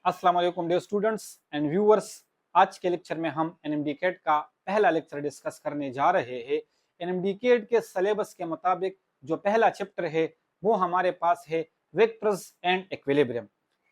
अस्सलाम वालेकुम dear students and viewers. आज के लेक्चर में हम एनएमडी कैट का पहला लेक्चर डिस्कस करने जा रहे हैं। एनएमडी कैट के सिलेबस के मुताबिक जो पहला चैप्टर है वो हमारे पास है वेक्टर्स एंड इक्विलिब्रियम।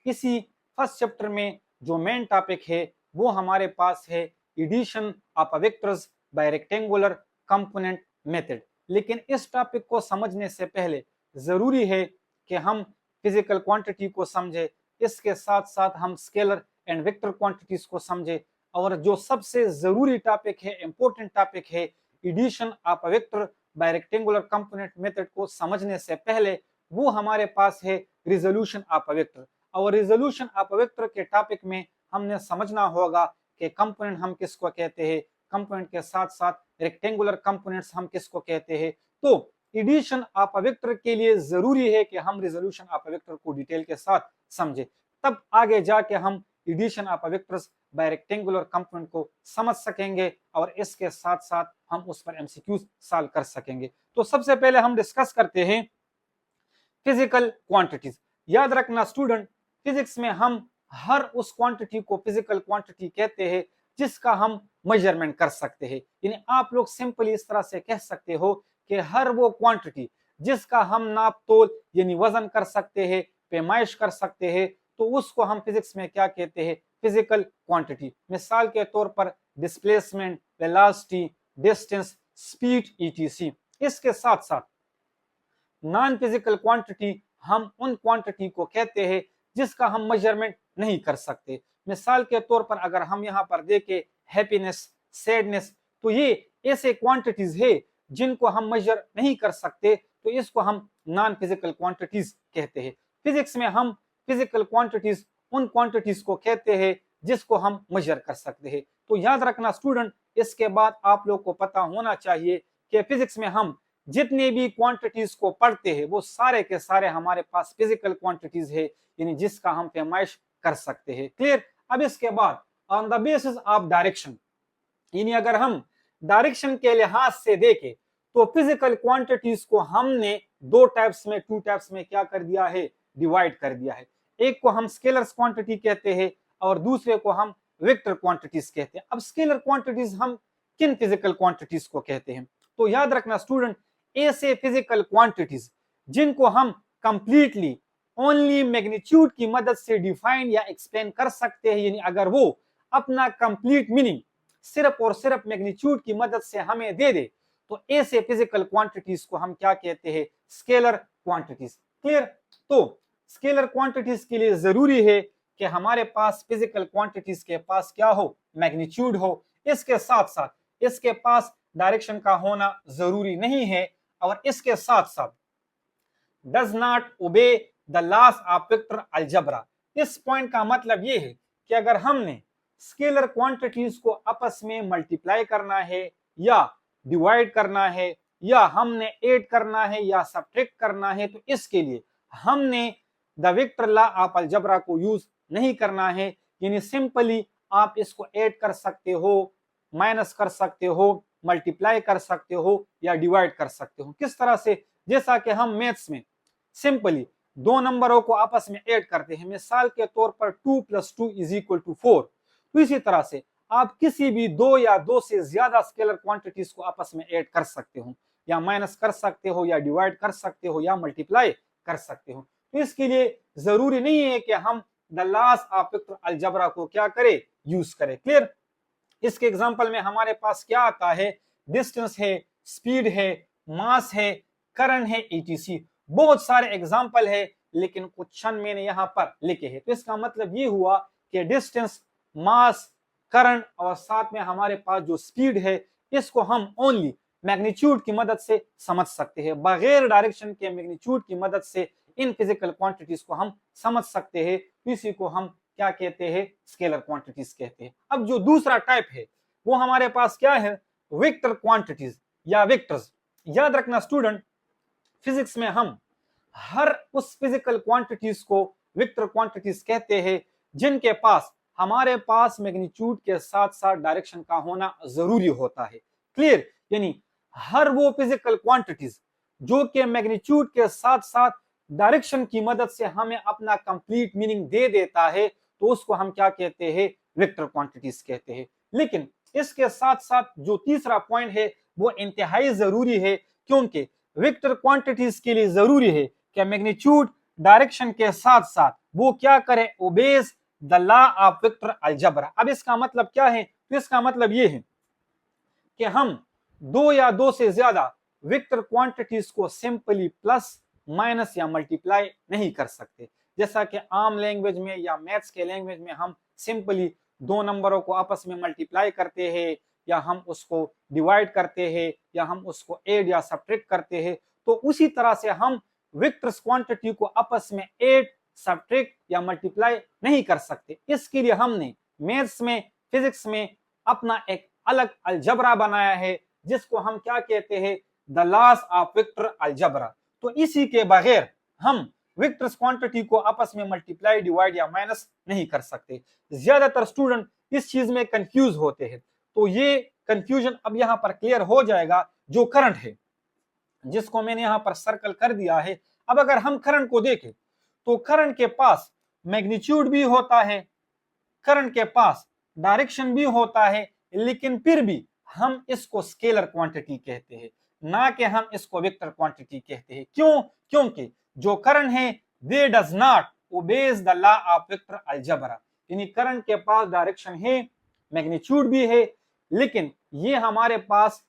इसी फर्स्ट चैप्टर में जो मेन टॉपिक है वो हमारे पास है addition of vectors by rectangular component method. लेकिन इस टॉपिक को समझने से पहले जरूरी है कि हम फिजिकल क्वांटिटी को समझे, इसके साथ साथ हम स्केलर एंड वेक्टर क्वांटिटीज को समझे, और जो सबसे जरूरी टॉपिक है, इंपॉर्टेंट टॉपिक है, addition of a vector by rectangular component method को समझने से पहले वो हमारे पास है रिजोल्यूशन ऑफ अ वेक्टर। और रिजोल्यूशन ऑफ अ वेक्टर के टॉपिक में हमने समझना होगा कि कंपोनेंट हम किसको कहते हैं, कंपोनेंट के साथ साथ रेक्टेंगुलर कंपोनेंट्स हम किसको कहते हैं। तो एडिशन ऑफ अ वेक्टर के लिए जरूरी है कि हम रिजोल्यूशन ऑफ अ वेक्टर को डिटेल के साथ समझे, तब आगे जाके हम addition of vectors by rectangular component को समझ सकेंगे और इसके साथ साथ हम उस पर एमसीक्यूज सॉल्व कर सकेंगे। तो सबसे पहले हम डिस्कस करते हैं फिजिकल क्वांटिटीज। याद रखना स्टूडेंट, फिजिक्स में हम हर उस क्वांटिटी को फिजिकल क्वांटिटी कहते हैं जिसका हम मेजरमेंट कर सकते हैं। यानी आप लोग सिंपली इस तरह से कह सकते हो कि हर वो क्वांटिटी जिसका हम नाप तोल यानी वजन कर सकते हैं, पैमाइश कर सकते हैं, तो उसको हम फिजिक्स में क्या कहते हैं, फिजिकल क्वांटिटी। मिसाल के तौर पर displacement, velocity, distance, speed, etc. इसके साथ साथ नॉन फिजिकल क्वांटिटी हम उन क्वांटिटी को कहते हैं जिसका हम मेजरमेंट नहीं कर सकते। मिसाल के तौर पर अगर हम यहाँ पर देखें हैप्पीनेस, सैडनेस, तो ये ऐसे क्वांटिटीज है जिनको हम मेजर नहीं कर सकते, तो इसको हम नॉन फिजिकल क्वांटिटीज कहते हैं। फिजिक्स में हम फिजिकल क्वांटिटीज उन क्वांटिटीज को कहते हैं जिसको हम मेजर कर सकते हैं। तो याद रखना स्टूडेंट, इसके बाद आप लोग को पता होना चाहिए कि फिजिक्स में हम जितने भी क्वांटिटीज को पढ़ते हैं वो सारे के सारे हमारे पास फिजिकल क्वांटिटीज है, यानी जिसका हम पैमाइश कर सकते हैं। क्लियर। अब इसके बाद on the basis of direction, यानी अगर हम डायरेक्शन के लिहाज से देखें तो फिजिकल क्वांटिटीज को हमने टू टाइप्स में क्या कर दिया है, डिवाइड कर दिया है। एक को हम स्केलर क्वांटिटी कहते हैं और दूसरे को हम वेक्टर क्वांटिटीज कहते हैं। अब स्केलर क्वांटिटीज हम किन फिजिकल क्वांटिटीज को कहते हैं, तो याद रखना स्टूडेंट, ऐसे फिजिकल क्वांटिटीज जिनको हम कंप्लीटली ओनली मैग्नीट्यूड की मदद से डिफाइन या एक्सप्लेन कर सकते हैं, यानी अगर वो अपना कंप्लीट मीनिंग सिर्फ और सिर्फ मैग्नीट्यूड की मदद से हमें दे दे, तो ऐसे फिजिकल क्वांटिटीज को हम क्या कहते हैं, स्केलर क्वांटिटीज। क्लियर। तो स्केलर क्वांटिटीज के लिए जरूरी है कि हमारे पास फिजिकल क्वांटिटीज के पास क्या हो, मैग्नीट्यूड हो। इसके साथ साथ इसके पास डायरेक्शन का होना जरूरी नहीं है, और इसके साथ साथ does not obey the loss of vector algebra. इस पॉइंट का मतलब ये है कि अगर हमने स्केलर क्वांटिटीज को आपस में मल्टीप्लाई करना है या डिवाइड करना है या हमने ऐड करना है या सब्ट्रैक्ट करना है, तो इसके लिए हमने the vector law of algebra को यूज नहीं करना है। यानी सिंपली आप इसको ऐड कर सकते हो, माइनस कर सकते हो, मल्टीप्लाई कर सकते हो या डिवाइड कर सकते हो। किस तरह से, जैसा कि हम मैथ्स में सिंपली दो नंबरों को आपस में ऐड करते हैं, मिसाल के तौर पर 2 + 2 = 4, तो इसी तरह से आप किसी भी दो या दो से ज्यादा स्केलर क्वांटिटीज को आपस में ऐड कर सकते हो, या माइनस कर सकते हो, या डिवाइड कर सकते हो, या मल्टीप्लाई कर सकते हो। तो इसके लिए जरूरी नहीं है कि हम the loss of vector algebra को क्या करें, यूज करें। क्लियर। इसके एग्जांपल में हमारे पास क्या आता है, डिस्टेंस है, स्पीड है, मास है, करंट है, ईटीसी। बहुत सारे एग्जांपल है, लेकिन कुछ मैंने यहाँ पर लिखे हैं। तो इसका मतलब ये हुआ कि डिस्टेंस, मास, करंट और साथ में हमारे पास जो स्पीड है, इसको हम ओनली मैग्नीट्यूड की मदद से समझ सकते हैं। बगैर डायरेक्शन के मैग्नीट्यूड की मदद से इन फिजिकल क्वांटिटीज को हम समझ सकते हैं। इसी को हम क्या कहते हैं, स्केलर क्वांटिटीज कहते हैं। अब जो दूसरा टाइप है वो हमारे पास क्या है, वेक्टर क्वांटिटीज या वेक्टर्स। याद रखना स्टूडेंट, फिजिक्स में हम हर उस फिजिकल क्वांटिटीज को वेक्टर क्वांटिटीज कहते हैं जिनके पास हमारे पास मैग्नीट्यूड के साथ साथ डायरेक्शन का होना जरूरी होता है। क्लियर। यानी हर वो फिजिकल क्वांटिटीज जो कि मैग्नीट्यूड के साथ साथ डायरेक्शन की मदद से हमें अपना कंप्लीट मीनिंग दे देता है, तो उसको हम क्या कहते हैं, वेक्टर क्वांटिटीज कहते हैं। लेकिन इसके साथ साथ जो तीसरा पॉइंट है वो इंतहाई जरूरी है, क्योंकि वेक्टर क्वांटिटीज के लिए जरूरी है कि मैग्नीट्यूड डायरेक्शन के साथ साथ वो क्या करे, obeys the law of vector algebra. अब इसका मतलब क्या है, तो इसका मतलब ये है कि हम दो या दो से ज्यादा वेक्टर क्वांटिटीज को सिंपली प्लस माइनस या मल्टीप्लाई नहीं कर सकते। जैसा कि आम लैंग्वेज में या मैथ्स के लैंग्वेज में हम सिंपली दो नंबरों को आपस में मल्टीप्लाई करते हैं, या हम उसको डिवाइड करते हैं, या हम उसको ऐड या सब्ट्रैक्ट करते हैं, तो उसी तरह से हम वेक्टर्स क्वांटिटी को आपस में ऐड, सब्ट्रैक्ट या मल्टीप्लाई नहीं कर सकते। इसके लिए हमने मैथ्स में, फिजिक्स में अपना एक अलग अलजबरा बनाया है, जिसको हम क्या कहते हैं, the laws of vector algebra. तो इसी के बगैर हम वेक्टर्स क्वांटिटी को आपस में मल्टीप्लाई, डिवाइड या माइनस नहीं कर सकते। ज्यादातर स्टूडेंट इस चीज में कंफ्यूज होते हैं, तो ये कंफ्यूजन अब यहां पर क्लियर हो जाएगा। जो करंट है, जिसको मैंने यहां पर सर्कल कर दिया है, अब अगर हम करंट को देखें तो करंट के पास मैग्नीट्यूड भी होता है, करंट के पास डायरेक्शन भी होता है, लेकिन फिर भी हम इसको स्केलर क्वांटिटी कहते हैं, ना कि हम इसको वेक्टर क्वांटिटी कहते हैं। क्यों? क्योंकि जो करंट है दे does not obeys the law of vector algebra, यानी करंट के पास डायरेक्शन है, मैग्नीट्यूड भी है, लेकिन ये हमारे पास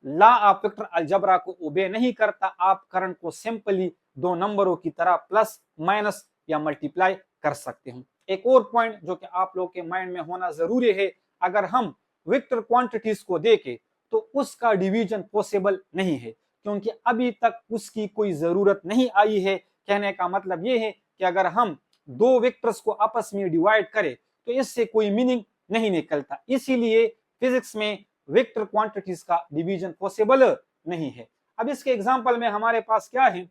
लॉ ऑफ वेक्टर अलजेब्रा को ओबे नहीं करता। आप करंट को सिंपली दो नंबरों की तरह प्लस माइनस या मल्टीप्लाई कर सकते हैं। एक और पॉइंट जो कि आप लोग के माइंड में होना जरूरी है, अगर हम वेक्टर क्वांटिटीज को देखें तो उसका डिवीजन पॉसिबल नहीं है, क्योंकि अभी तक उसकी कोई जरूरत नहीं आई है। कहने का मतलब यह है कि अगर हम दो वेक्टर्स को आपस में डिवाइड करें तो इससे कोई मीनिंग नहीं निकलता। इसीलिए फिजिक्स में वेक्टर क्वांटिटीज का डिवीजन पॉसिबल नहीं है। अब इसके एग्जांपल में हमारे पास क्या है,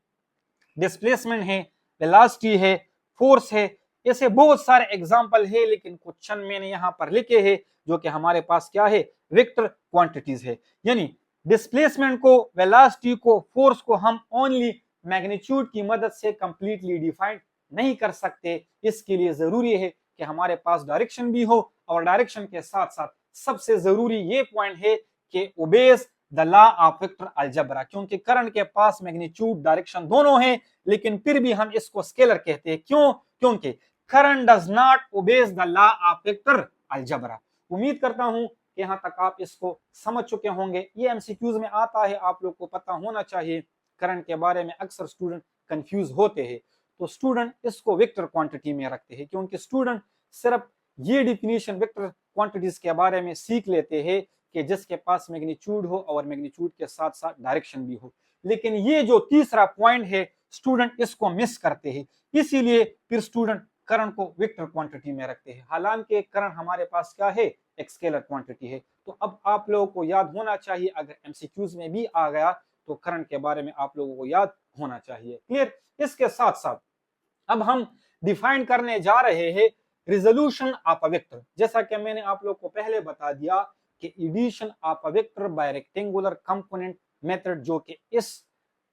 डिस्प्लेसमेंट है, वेलोसिटी है, फोर्स है, ऐसे बहुत सारे एग्जांपल है, लेकिन क्वेश्चन मैंने यहां पर लिखे हैं जो कि हमारे पास क्या है, वेक्टर क्वांटिटीज है। यानी डिस्प्लेसमेंट को, वेलोसिटी को, फोर्स को हम ओनली मैग्नीट्यूड की मदद से कंप्लीटली डिफाइन नहीं कर सकते। इसके लिए जरूरी है कि हमारे पास डायरेक्शन भी हो, और डायरेक्शन के साथ साथ सबसे जरूरी ये पॉइंट है कि obeys the law of vector algebra, क्योंकि करंट के पास मैग्नीट्यूड, डायरेक्शन दोनों है, लेकिन फिर भी हम इसको स्केलर कहते हैं। क्यों? क्योंकि current does not obeys the law of vector algebra. उम्मीद करता हूं कि यहां तक आप इसको समझ चुके होंगे। ये एमसीक्यूज में आता है, आप लोग को पता होना चाहिए। करंट के बारे में अक्सर स्टूडेंट कंफ्यूज होते हैं, तो स्टूडेंट इसको वेक्टर क्वांटिटी में रखते हैं, क्योंकि स्टूडेंट सिर्फ ये डिफिनीशन वेक्टर क्वांटिटीज के बारे में सीख लेते हैं कि जिसके पास मैग्नीट्यूड हो और मैग्नीट्यूड के साथ साथ डायरेक्शन भी हो। लेकिन ये जो तीसरा पॉइंट है, स्टूडेंट इसको मिस करते हैं, इसीलिए फिर स्टूडेंट करंट को वेक्टर क्वांटिटी में रखते हैं। हालांकि करंट हमारे पास क्या है, एक स्केलर क्वांटिटी है। तो अब आप लोगों को याद होना चाहिए, अगर एमसीक्यूज में भी आ गया तो करंट के बारे में आप लोगों को याद होना चाहिए। क्लियर? इसके साथ साथ अब हम डिफाइन करने जा रहे हैं रिजोल्यूशन ऑफ अ वेक्टर। जैसा कि मैंने आप लोग को पहले बता दिया कि addition of a vector by rectangular component method, जो कि इस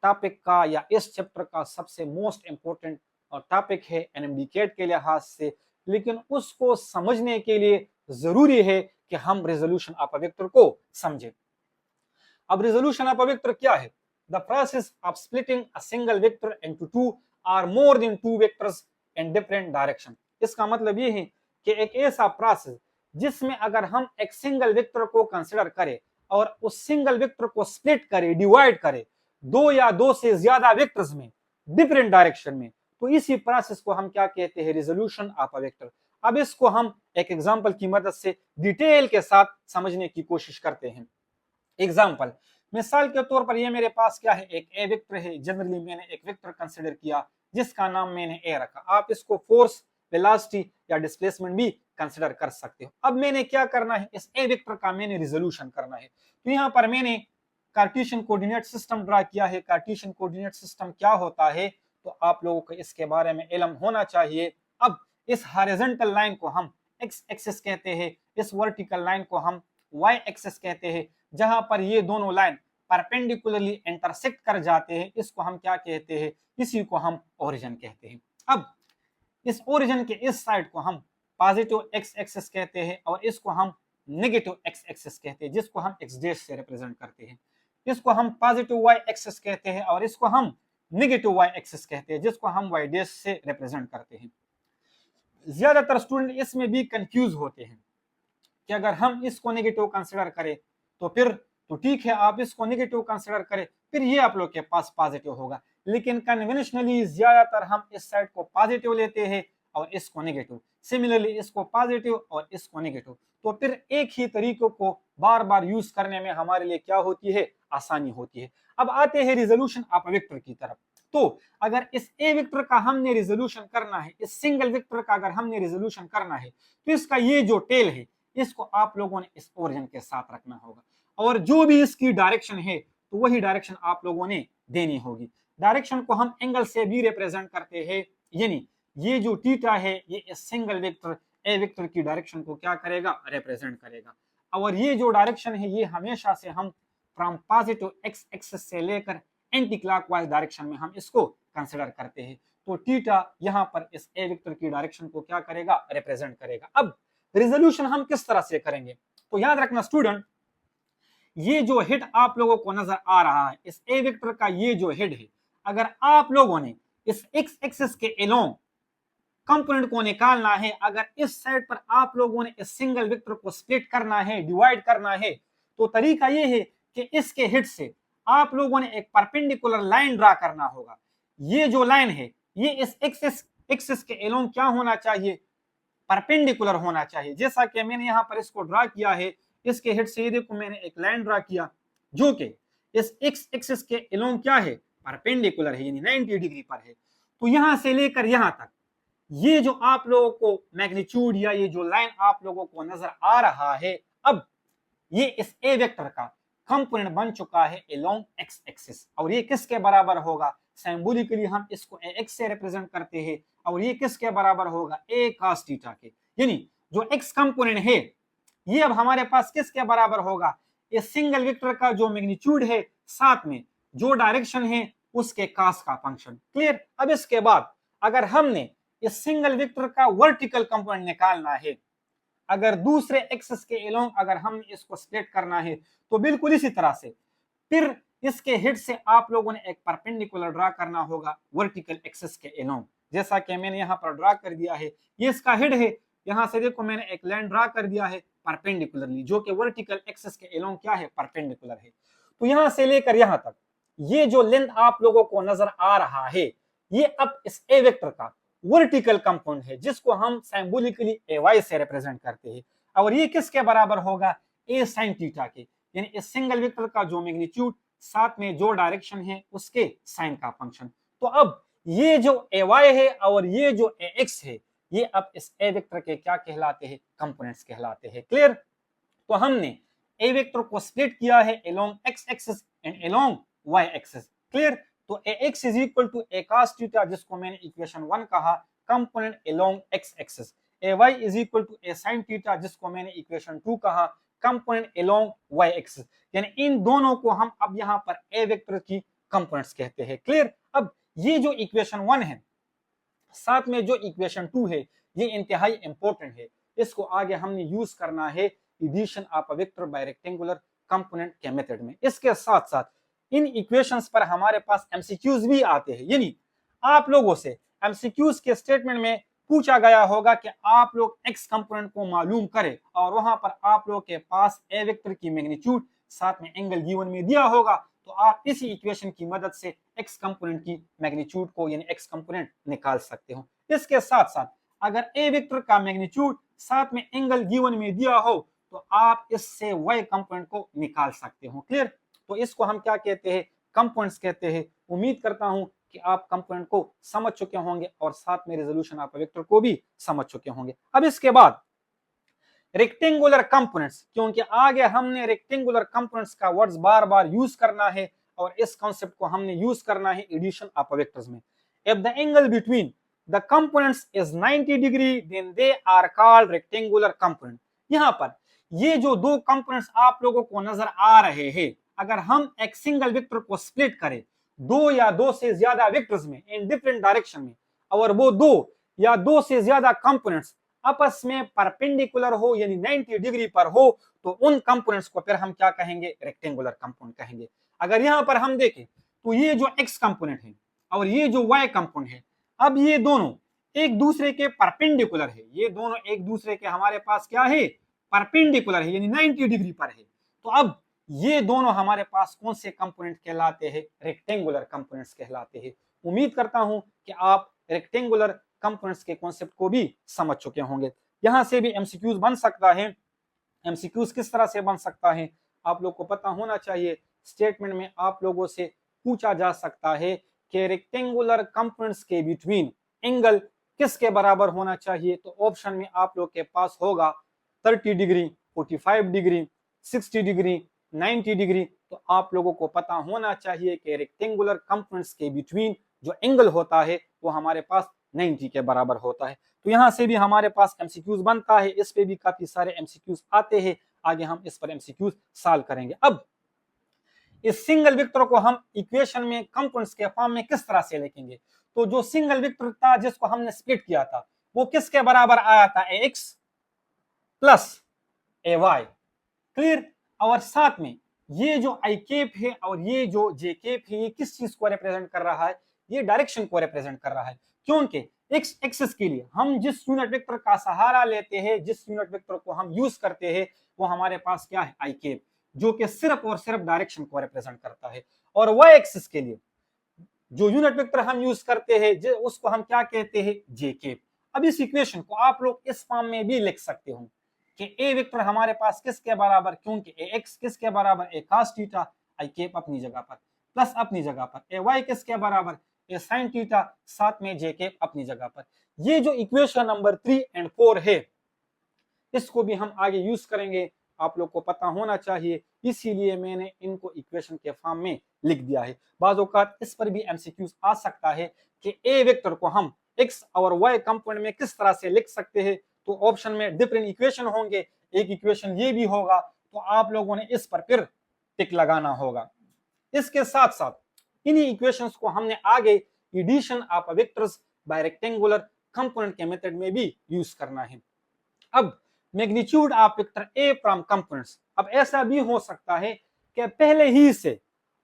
टॉपिक का या इस चैप्टर का सबसे मोस्ट इंपोर्टेंट टॉपिक है एनएमडीकेट के लिहाज से, लेकिन उसको समझने के लिए जरूरी है कि हम रिजोल्यूशन ऑफ अ वेक्टर को समझें। अब रिजोल्यूशन ऑफ अ वेक्टर क्या है? The process of splitting a single vector into two और more than two vectors in different direction. इसका मतलब ये है कि एक ऐसा प्रोसेस जिसमें अगर हम एक सिंगल वेक्टर को कंसिडर करें और उस सिंगल वेक्टर को स्प्लिट करें, डिवाइड करें दो या दो से ज्यादा वेक्टर्स में डिफरेंट डायरेक्शन में, तो इसी प्रोसेस को हम क्या कहते हैं, रिजोल्यूशन ऑफ अ वेक्टर। अब इसको हम एक एग्जांपल की मदद से डिटेल के साथ समझने की कोशिश करते हैं। एग्जाम्पल, मिसाल के तौर पर ये मेरे पास क्या है, एक ए वेक्टर है। जनरली मैंने एक वेक्टर कंसिडर किया जिसका नाम मैंने ए रखा। आप इसको फोर्स, वेलोसिटी या डिस्प्लेसमेंट भी कंसिडर कर सकते हो। अब मैंने क्या करना है, इस ए वेक्टर का मैंने रिजोल्यूशन करना है। तो यहाँ पर मैंने कार्टेशियन कोऑर्डिनेट सिस्टम ड्रा किया है। कार्टेशियन कोऑर्डिनेट सिस्टम क्या होता है, तो आप लोगों को इसके बारे में इल्म होना चाहिए। अब इस हॉरिजॉन्टल लाइन को हम एक्स एक्सिस कहते हैं, इस वर्टिकल लाइन को हम वाई एक्सिस कहते हैं। जहां पर ये दोनों लाइन परपेंडिकुलरली इंटरसेक्ट कर जाते हैं, इसको हम क्या कहते हैं, इसी को हम ओरिजिन कहते हैं। अब इस ओरिजिन के इस साइड को हम पॉजिटिव एक्स एक्सिस कहते हैं और इसको हम नेगेटिव एक्स एक्सिस कहते हैं, जिसको हम एक्स डैश से रिप्रेजेंट करते हैं। इसको हम पॉजिटिव वाई एक्सिस कहते हैं और इसको हम नेगेटिव वाई एक्सिस कहते हैं, जिसको हम वाई डैश से रिप्रेजेंट करते हैं। ज्यादातर स्टूडेंट इसमें भी कंफ्यूज होते हैं कि अगर हम इसको नेगेटिव कंसिडर करें तो फिर तो ठीक है, आप इसको नेगेटिव कंसिडर करें, फिर ये आप लोग के पास पॉजिटिव होगा। लेकिन कन्वेंशनली ज्यादातर हम इस साइड को पॉजिटिव लेते हैं और इसको नेगेटिव, सिमिलरली इसको पॉजिटिव और इसको नेगेटिव। तो फिर एक ही तरीकों को बार बार यूज करने में हमारे लिए क्या होती है, आसानी होती है। अब आते हैं रिजोल्यूशन ऑफ वेक्टर की तरफ। तो अगर इस ए वेक्टर का हमने रिजोल्यूशन करना है, इस सिंगल वेक्टर का अगर हमने रिजोल्यूशन करना है, तो इसका ये जो टेल है इसको आप लोगों ने इस ओरिजिन के साथ रखना होगा और जो भी इसकी डायरेक्शन है तो वही डायरेक्शन आप लोगों ने देनी होगी। डायरेक्शन को हम एंगल से भी रिप्रेजेंट करते हैं, यानी ये जो थीटा है ये इस सिंगल वेक्टर ए वेक्टर की डायरेक्शन को क्या करेगा, रिप्रेजेंट करेगा। और ये जो डायरेक्शन है ये हमेशा से हम फ्रॉम पॉजिटिव एक्स एक्सिस से लेकर एंटी क्लॉकवाइज डायरेक्शन में हम इसको कंसिडर करते हैं। तो थीटा यहाँ पर इस ए वेक्टर की डायरेक्शन को क्या करेगा, रिप्रेजेंट करेगा। अब रिजोल्यूशन हम किस तरह से करेंगे, तो याद रखना स्टूडेंट, ये जो हेड आप लोगों को नजर आ रहा है इस ए वेक्टर का, ये जो हेड है, अगर आप लोगों ने इस एक्स एक्सिस के एलोंग कंपोनेंट को निकालना है, अगर इस साइड पर आप लोगों ने इस सिंगल वेक्टर को स्प्लिट करना है, डिवाइड करना है, तो तरीका ये है कि इसके हेड से आप लोगों ने एक परपेंडिकुलर लाइन ड्रा करना होगा। ये जो लाइन है ये इस एक्सिस के एलोंग क्या होना चाहिए, परपेंडिकुलर होना चाहिए। जैसा कि मैंने यहाँ पर इसको ड्रा किया है, इसके हेड से ये देखो मैंने एक लाइन ड्रा किया जो कि इस एक्स एक्सिस के एलोंग क्या है, परपेंडिकुलर है, यानी 90 डिग्री पर है। तो यहां से लेकर यहां तक ये जो आप लोगों को मैग्नीट्यूड या ये जो लाइन आप लोगों को नजर आ रहा है, अब ये इस ए वेक्टर का कंपोनेंट बन चुका है अलोंग एक्स एक्सिस। और ये किसके बराबर होगा, सिंबॉलिकली हम इसको ए एक्स से रिप्रेजेंट करते हैं और ये किसके बराबर होगा, ए cos थीटा के। यानी जो एक्स कंपोनेंट है ये अब हमारे पास किसके बराबर होगा, इस सिंगल वेक्टर का जो मैग्नीट्यूड है साथ में जो डायरेक्शन है उसके cos का फंक्शन। क्लियर। अब इसके बाद अगर हमने इस सिंगल वेक्टर का वर्टिकल कंपोनेंट निकालना है, अगर दूसरे एक्सिस के एलोंग अगर हमने इसको स्प्लिट करना है, तो बिल्कुल इसी तरह से फिर इसके हेड से आप लोगों ने एक परपेंडिकुलर ड्रा करना होगा वर्टिकल एक्सिस के एलोंग। जैसा कि मैंने यहाँ पर ड्रा कर दिया है, ये इसका हेड है, यहाँ से देखो मैंने एक लाइन ड्रा कर दिया है परपेंडिकुलरली, जो कि वर्टिकल एक्सिस के एलोंग क्या है, परपेंडिकुलर है। तो यहाँ से लेकर यहाँ तक ये जो लेंथ आप लोगों को नजर आ रहा है, ये अब इस ए वेक्टर का वर्टिकल कंपोनेंट है, जिसको हम सिंबॉलिकली ए वाई से रिप्रेजेंट करते हैं। और ये किसके बराबर होगा, ए साइन थीटा के, यानी इस सिंगल वेक्टर का जो मैग्नीट्यूड साथ में जो डायरेक्शन है उसके साइन का फंक्शन। तो अब ये जो ए वाई है और ये जो ए एक्स है, ये अब इस ए वेक्टर के क्या कहलाते हैं, कंपोनेंट्स कहलाते हैं। क्लियर। तो हमने ए वेक्टर को स्प्लिट किया है along X axis and along Y axis. Clear. तो A X is equal to A cos theta, जिसको मैंने इक्वेशन 1 कहा, component along X axis. A Y is equal to A sine theta, जिसको मैंने equation 2 कहा, component along Y axis. यानी इन दोनों को हम अब यहाँ पर ए वेक्टर की कंपोनेंट्स कहते हैं। क्लियर। अब ये जो इक्वेशन 1 है साथ में जो इक्वेशन 2 है, ये इंतहाई इंपॉर्टेंट है। इसको आगे हमने यूज करना है addition of a vector by rectangular component के मेथड में। इसके साथ साथ इन इक्वेशंस पर हमारे पास एमसीक्यूज भी आते हैं, यानी आप लोगों से एमसीक्यूज के स्टेटमेंट में पूछा गया होगा कि आप लोग एक्स कंपोनेंट को मालूम करें और वहां पर आप लोग के पास ए वेक्टर की मैग्नीट्यूड साथ में एंगल गिवन में दिया होगा, तो आप इसी इक्वेशन की मदद से एक्स कंपोनेंट की मैग्नीट्यूड को यानी एक्स कंपोनेंट निकाल सकते हो। इसके साथ साथ अगर ए वेक्टर का मैग्नीट्यूड साथ में एंगल गिवन में दिया हो तो आप इससे वाई कंपोनेंट को निकाल सकते हो। क्लियर। तो इसको हम क्या कहते हैं, कंपोनेंट्स कहते हैं। उम्मीद करता हूं कि आप कंपोनेंट को समझ चुके होंगे और साथ में रिजोल्यूशन ऑफ वेक्टर को भी समझ चुके होंगे। अब इसके बाद रेक्टेंगुलर कंपोनेंट्स, क्योंकि आगे हमने रेक्टेंगुलर कंपोनेंट्स का वर्ड्स बार बार यूज करना है और इस कॉन्सेप्ट को हमने यूज करना है एडिशन ऑफ वेक्टर्स में। If the angle between the components is 90 degree then they are called rectangular component. यहाँ पर ये जो दो कंपोनेंट्स आप लोगों को नजर आ रहे हैं, अगर हम एक सिंगल वेक्टर को स्प्लिट करें दो या दो से ज्यादा वेक्टर्स में इन डिफरेंट डायरेक्शन में, और वो दो या दो से ज्यादा कंपोनेंट्स आपस में परपेंडिकुलर हो यानी 90 डिग्री पर हो तो उन कंपोनेंट्स को फिर हम क्या कहेंगे, रेक्टेंगुलर कंपोनेंट कहेंगे। अगर यहां पर हम देखें तो ये जो एक्स कंपोनेंट है और ये जो वाई कंपोनेंट है, अब ये दोनों एक दूसरे के परपेंडिकुलर है, ये दोनों एक दूसरे के हमारे पास क्या है, परपेंडिकुलर है यानी 90 डिग्री पर है। तो अब ये दोनों हमारे पास कौन से कंपोनेंट कहलाते हैं, रेक्टेंगुलर कंपोनेंट्स कहलाते हैं। उम्मीद करता हूं कि आप रेक्टेंगुलर कंपोनेंट्स के कॉन्सेप्ट को भी समझ चुके होंगे। यहां से भी एमसीक्यूज बन सकता है। एमसीक्यूज किस तरह से बन सकता है आप लोग को पता होना चाहिए। स्टेटमेंट में आप लोगों से पूछा जा सकता है कि रेक्टेंगुलर कंपोनेंट्स के बिटवीन एंगल किसके बराबर होना चाहिए, तो ऑप्शन में आप लोग के पास होगा 30 डिग्री, 45 डिग्री, 60 डिग्री, 90 डिग्री। तो आप लोगों को पता होना चाहिए कि रेक्टेंगुलर कंपोनेंट्स के बिटवीन जो एंगल होता है वो हमारे पास 90 के बराबर होता है। तो यहां से भी हमारे पास एमसीक्यूज बनता है, इस पे भी काफी सारे एमसीक्यूज आते हैं, आगे हम इस पर एमसीक्यूज सॉल्व करेंगे। अब इस सिंगल वेक्टर को हम इक्वेशन में कंपोनेंट्स के फॉर्म में किस तरह से लिखेंगे, तो जो सिंगल वेक्टर था जिसको हमने स्प्लिट किया था वो किसके बराबर आया था, एक्स प्लस ए वाई, क्लियर। और साथ में ये जो आई केप है और ये जो जे केप है ये किस चीज को रिप्रेजेंट कर रहा है, ये डायरेक्शन को रिप्रेजेंट कर रहा है, क्योंकि एक्स एक्सिस के लिए हम जिस यूनिट वेक्टर का सहारा लेते हैं, जिस यूनिट वेक्टर को हम यूज करते हैं वो हमारे पास क्या है, आई केप, जो कि सिर्फ और सिर्फ डायरेक्शन को रिप्रेजेंट करता है। और वाई एक्सिस के लिए जो यूनिट वेक्टर हम यूज करते हैं उसको हम क्या कहते हैं, जे केप। अब इस इक्वेशन को आप लोग इस फॉर्म में भी लिख सकते हो कि ए वेक्टर हमारे पास किसके बराबर, क्योंकि ए एक्स किसके बराबर, ए cos थीटा, आई केप अपनी जगह पर, प्लस अपनी जगह पर ए वाई किसके बराबर, ए sin थीटा, साथ में जे केप अपनी जगह पर। ये जो इक्वेशन नंबर 3 और 4 है इसको भी हम आगे यूज करेंगे, आप लोग को पता होना चाहिए, इसीलिए मैंने इनको इक्वेशन के फॉर्म में लिख दिया है। बाज़ औक़ात इस पर भी एमसीक्यूज आ सकता है कि ए वेक्टर को हम एक्स और वाई कंपोनेंट में किस तरह से लिख सकते हैं, तो ऑप्शन में डिफरेंट इक्वेशन होंगे, एक इक्वेशन ये भी होगा, तो आप लोगों ने इस पर फिर टिक लगाना होगा। इसके साथ साथ इन्हीं इक्वेशंस को हमने आगे addition of vectors by rectangular component के मेथड में भी यूज करना है। अब magnitude of vector A from components, अब ऐसा भी हो सकता है कि पहले ही से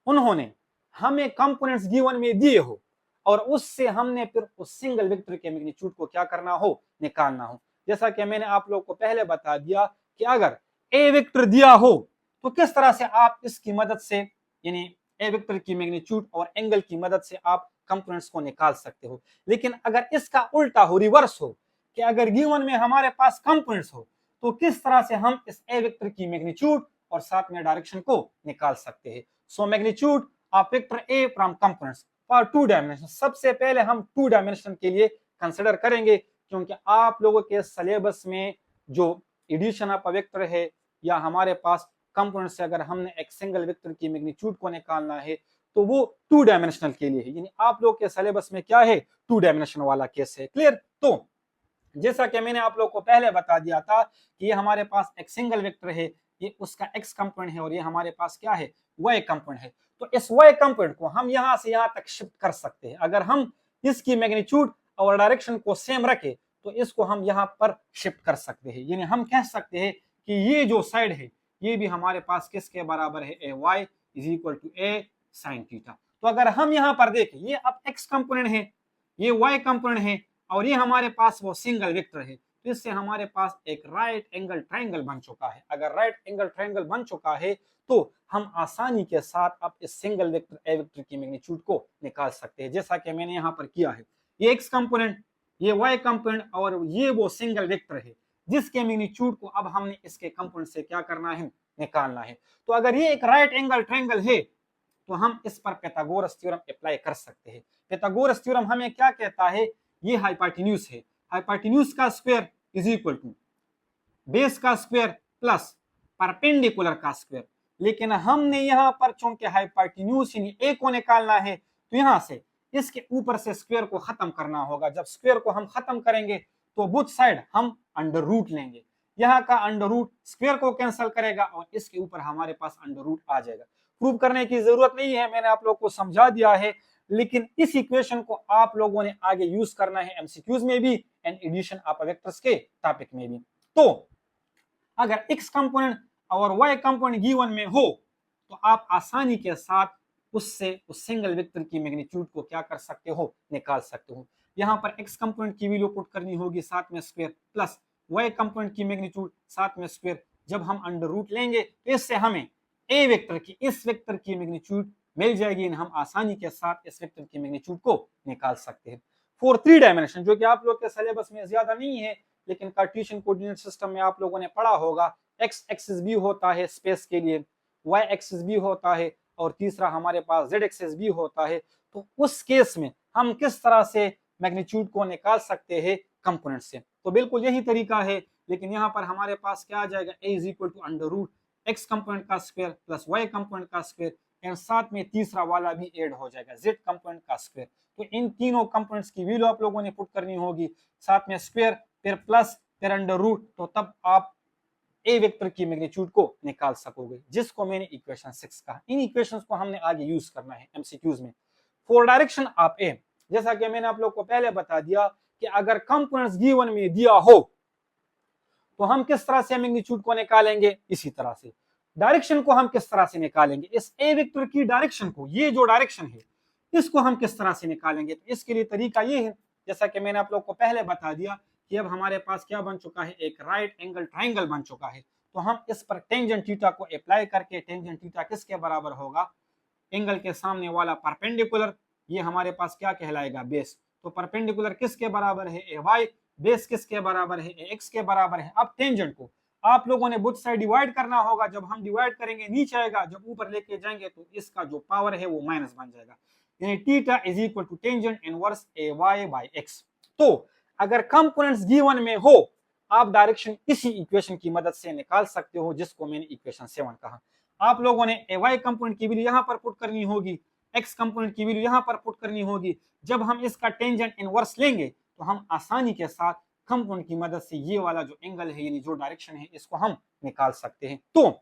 उन्होंने हमें कंपोनेंट्स गिवन में दिए हो और उससे हमने फिर उस सिंगल वेक्टर के मैग्नीट्यूड को क्या करना हो, निकालना हो। जैसा कि मैंने आप लोग को पहले बता दिया कि अगर ए वेक्टर दिया हो तो किस तरह से आप इसकी मदद से यानी ए वेक्टर की मैग्नीट्यूड और एंगल की मदद से आप कंपोनेंट्स को निकाल सकते हो। लेकिन अगर इसका उल्टा हो, रिवर्स हो, कि अगर गिवन में हमारे पास कंपोनेंट्स हो तो किस तरह से हम इस ए वेक्टर की मैग्नीट्यूड और साथ में डायरेक्शन को निकाल सकते हैं। So magnitude of vector A from components for 2 dimension, सबसे पहले हम 2 डायमेंशन के लिए कंसिडर करेंगे, क्योंकि आप लोगों के सिलेबस में जो एडिशन ऑफ वेक्टर है या हमारे पास कंपोनेंट से अगर हमने एक सिंगल वेक्टर की मैग्नीट्यूड को निकालना है तो वो 2 डायमेंशनल के लिए है, यानी आप लोग के सिलेबस में क्या है, 2 डायमेंशन वाला केस है, क्लियर। तो जैसा कि मैंने आप लोग को पहले बता दिया था कि ये हमारे पास एक सिंगल वेक्टर है, ये उसका एक्स कंपोनेंट है और ये हमारे पास क्या है, वाई कंपोनेंट है। तो इस वाई कंपोनेंट को हम यहां से यहां तक शिफ्ट कर सकते हैं। अगर हम इसकी मैग्नीट्यूड और डायरेक्शन को सेम रखें तो इसको हम यहाँ पर शिफ्ट कर सकते हैं, यानी हम कह सकते हैं कि ये जो साइड है ये भी हमारे पास किसके बराबर है, A Y is equal to A sine theta. तो अगर हम यहाँ पर देखें ये अब एक्स कंपोनेंट है, ये वाई कंपोनेंट है और ये हमारे पास वो सिंगल वेक्टर है, तो इससे हमारे पास एक राइट एंगल ट्रायंगल बन चुका है। अगर राइट एंगल ट्रायंगल बन चुका है तो हम आसानी के साथ अब इस सिंगल वेक्टर ए वेक्टर की मैग्नीट्यूड को निकाल सकते हैं, जैसा कि मैंने यहाँ पर किया है। ये एक्स कंपोनेंट, ये वाई कंपोनेंट और ये वो सिंगल वेक्टर है जिसके मैग्नीट्यूड को अब हमने इसके कंपोनेंट से क्या करना है, निकालना है। तो अगर ये एक राइट एंगल ट्रायंगल है तो हम इस पर पाइथागोरस थ्योरम अप्लाई कर सकते हैं। पाइथागोरस थ्योरम हमें क्या कहता है, ये हाइपोटेन्यूज है, हाइपोटेन्यूज का square is equal to base का स्क्वायर प्लस परपेंडिकुलर का स्क्वायर। लेकिन हमने यहाँ पर चूंकि हाइपोटेन्यूज यानी ए को निकालना है तो यहाँ से इसके ऊपर से स्क्वायर को खत्म करना होगा। जब स्क्वायर को हम खत्म करेंगे तो बुथ साइड हम अंडर रूट लेंगे, यहाँ का अंडर रूट स्क्वायर को कैंसिल करेगा और इसके ऊपर हमारे पास अंडर रूट आ जाएगा। प्रूव करने की जरूरत नहीं है, मैंने आप लोग को समझा दिया है। लेकिन इस इक्वेशन को आप लोगों ने आगे यूज करना है एमसीक्यूज में भी एंड एडिशन ऑफ वेक्टर्स के टॉपिक में भी। तो अगर x कंपोनेंट और y कंपोनेंट गिवन में हो तो आप आसानी के साथ उससे उस सिंगल वेक्टर की मैग्नीट्यूड को क्या कर सकते हो, निकाल सकते हो। यहाँ पर x कंपोनेंट की वैल्यू पुट करनी होगी 7 में स्क्वायर प्लस y कंपोनेंट की मैग्नीट्यूड 7 में स्क्वायर। जब हम अंडर रूट लेंगे तो इससे हमें a वेक्टर की इस वेक्टर की मैग्नीट्यूड मिल जाएगी। हम आसानी के साथ इस वेक्टर की मैग्नीट्यूड को निकाल सकते हैं। फॉर 3 डायमेंशन, जो कि आप लोग के सिलेबस में ज्यादा नहीं है लेकिन कार्टेशियन कोऑर्डिनेट सिस्टम में आप लोगों ने पढ़ा होगा, x एक्सिस भी होता है स्पेस के लिए, y एक्सिस भी होता है और तीसरा हमारे पास z एक्सिस भी होता है। तो उस केस में हम किस तरह से मैग्नीट्यूड को निकाल सकते हैं कंपोनेंट से, तो बिल्कुल यही तरीका है। लेकिन यहाँ पर हमारे पास क्या आ जाएगा, a is equal to under root x component का स्क्वायर प्लस y कंपोनेंट का स्क्वायर एंड साथ में तीसरा वाला भी ऐड हो जाएगा z कंपोनेंट का स्क्वायर। तो इन तीनों कंपोनेंट्स की वैल्यू आप लोगों ने पुट करनी होगी, साथ में स्क्वायर फिर प्लस फिर अंडर रूट, तो तब आप ए वेक्टर की मैग्नीट्यूड को निकाल सकोगे, जिसको मैंने इक्वेशन 6 कहा। इन इक्वेशंस को हमने आगे यूज करना है एमसीक्यूज में। फॉर डायरेक्शन ऑफ ए, जैसा कि मैंने आप लोग को पहले बता दिया कि अगर कंपोनेंट्स गिवन में दिया हो तो हम किस तरह से मैग्नीट्यूड को निकालेंगे, इसी तरह से। डायरेक्शन को हम किस तरह से निकालेंगे, इस ए वेक्टर की डायरेक्शन को, ये जो डायरेक्शन है इसको हम किस तरह से निकालेंगे, तो इसके लिए तरीका ये है, जैसा कि मैंने आप लोग को पहले बता दिया कि अब हमारे पास क्या बन चुका है, एक राइट एंगल ट्राइंगल बन चुका है। तो हम इस पर टेंजेंट थीटा को अप्लाई करके, टेंजेंट थीटा किसके बराबर होगा, एंगल के सामने वाला परपेंडिकुलर, ये हमारे पास क्या कहलाएगा, बेस। तो परपेंडिकुलर किसके बराबर है, ए वाई, बेस किसके बराबर है, ए एक्स के बराबर है। अब टेंजेंट को आप लोगों ने बोथ साइड डिवाइड करना होगा, जब हम डिवाइड करेंगे नीचे आएगा, जब ऊपर लेके जाएंगे तो इसका जो पावर है वो माइनस बन जाएगा, यानी theta is equal to tangent inverse A y by x. तो अगर कंपोनेंट्स गिवन में हो, आप डायरेक्शन इसी इक्वेशन की मदद से निकाल सकते हो, जिसको मैंने इक्वेशन 7 कहा। आप लोगों ने ए वाई कंपोनेंट की वैल्यू यहां पर पुट करनी होगी, एक्स कंपोनेंट की वैल्यू यहां पर पुट करनी होगी। जब हम इसका टेंजेंट इनवर्स लेंगे तो हम आसानी के साथ कंपोनेंट की मदद से ये वाला जो एंगल है, यानी जो डायरेक्शन है, इसको हम निकाल सकते हैं। तो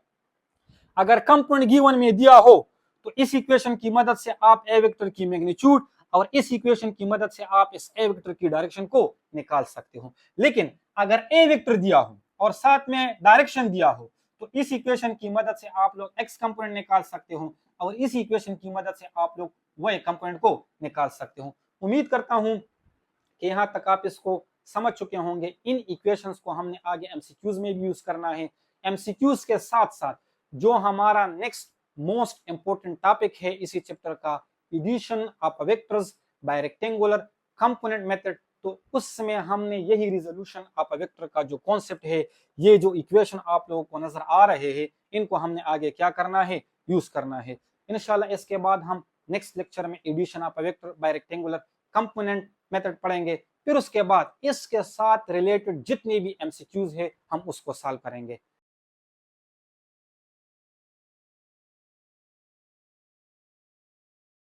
अगर कंपोनेंट गिवन में दिया हो तो इस इक्वेशन की मदद से आप ए वेक्टर की मैग्नीट्यूड और इस इक्वेशन की मदद से आप इस ए वेक्टर की डायरेक्शन को निकाल सकते हो। लेकिन अगर ए वेक्टर दिया हो और साथ में डायरेक्शन दिया हो तो इस इक्वेशन की मदद से आप लोग एक्स कंपोनेंट निकाल सकते हो और इस इक्वेशन की मदद से आप लोग वाई कंपोनेंट को निकाल सकते हो। उम्मीद करता हूं कि यहां तक आप इसको समझ चुके होंगे। इन इक्वेशंस को हमने आगे एमसीक्यूज में भी यूज करना है। एमसीक्यूज के साथ साथ जो हमारा नेक्स्ट मोस्ट इंपोर्टेंट टॉपिक है इसी चैप्टर का, addition of vectors by rectangular component method, तो उसमें हमने यही रिजोल्यूशन ऑफ वेक्टर का जो कॉन्सेप्ट है, ये जो इक्वेशन आप लोगों को नजर आ रहे हैं, इनको हमने आगे क्या करना है, यूज करना है। इंशाल्लाह इसके बाद हम नेक्स्ट लेक्चर में addition of vector by rectangular component method पढ़ेंगे। फिर उसके बाद इसके साथ रिलेटेड जितने भी एमसीक्यूज है हम उसको सॉल्व करेंगे।